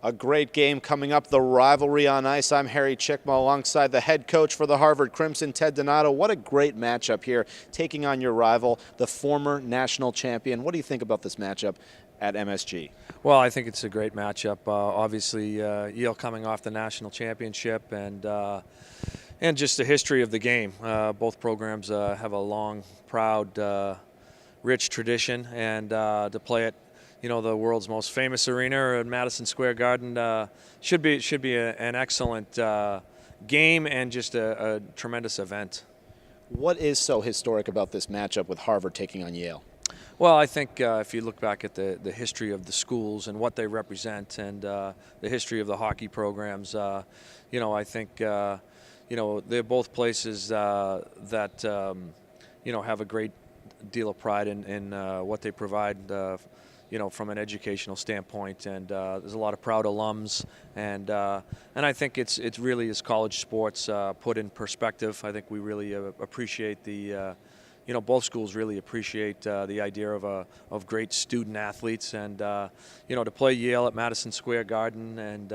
A great game coming up, the Rivalry on ice. I'm Harry Chickma alongside the head coach for the Harvard Crimson, Ted Donato. What a great matchup here, taking on your rival, the former national champion. What do you think about this matchup at MSG? Well, I think it's a great matchup. Obviously, Yale coming off the national championship and just the history of the game. Both programs have a long, proud, rich tradition, and to play it, the world's most famous arena at Madison Square Garden should be an excellent game and just a tremendous event. What is so historic about this matchup with Harvard taking on Yale? Well, I think if you look back at the history of the schools and what they represent and the history of the hockey programs, I think they're both places that have a great deal of pride in what they provide. From an educational standpoint, and there's a lot of proud alums, and I think it's really, as college sports put in perspective, I think we really appreciate the both schools really appreciate the idea of great student athletes, and to play Yale at Madison Square Garden, and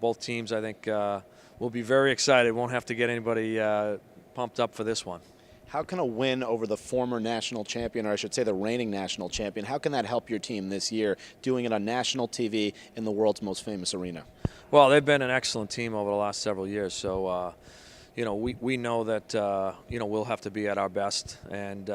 both teams, I think, will be very excited. Won't have to get anybody pumped up for this one. How can a win over the former national champion, or I should say the reigning national champion, how can that help your team this year, doing it on national TV in the world's most famous arena? Well, they've been an excellent team over the last several years, so we know that we'll have to be at our best, and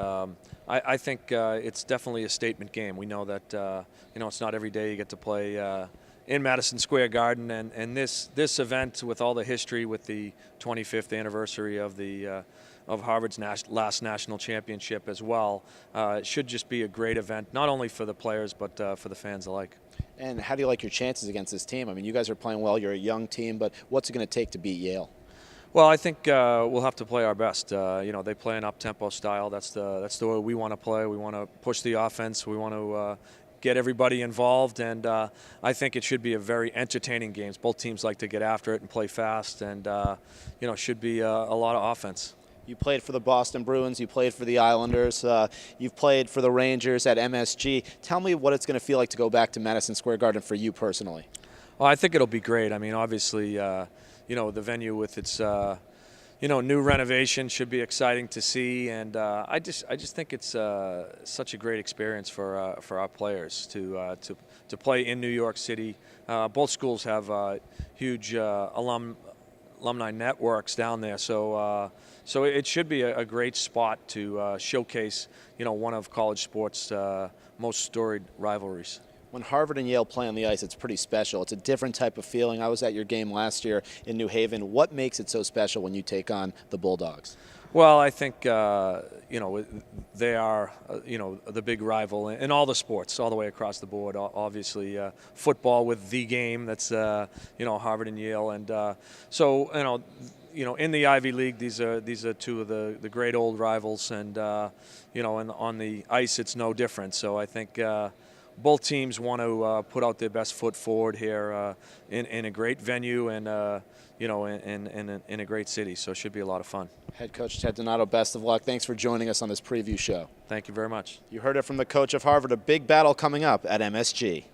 I think it's definitely a statement game. We know that it's not every day you get to play in Madison Square Garden, and this event, with all the history, with the 25th anniversary of Harvard's last national championship as well, it should just be a great event, not only for the players but for the fans alike. And how do you like your chances against this team? I mean, you guys are playing well, you're a young team, but what's it going to take to beat Yale? Well, I think we'll have to play our best. They play an up-tempo style. That's the way we want to play. We want to push the offense. We want to get everybody involved, and I think it should be a very entertaining game. Both teams like to get after it and play fast, and should be a lot of offense. You played for the Boston Bruins, you played for the Islanders, you've played for the Rangers at MSG. Tell me what it's going to feel like to go back to Madison Square Garden for you personally. Well, I think it'll be great. I mean, obviously, the venue with its new renovation should be exciting to see, and I just think it's such a great experience for our players to play in New York City. Both schools have huge alumni networks down there, so it should be a great spot to showcase one of college sports' most storied rivalries. When Harvard and Yale play on the ice, it's pretty special. It's a different type of feeling. I was at your game last year in New Haven. What makes it so special when you take on the Bulldogs? Well, I think they are the big rival in all the sports, all the way across the board. Obviously, football with the game, that's Harvard and Yale, and in the Ivy League, these are two of the great old rivals, and and on the ice, it's no different. So I think both teams want to put out their best foot forward here in a great venue and in a great city. So it should be a lot of fun. Head coach Ted Donato, best of luck. Thanks for joining us on this preview show. Thank you very much. You heard it from the coach of Harvard. A big battle coming up at MSG.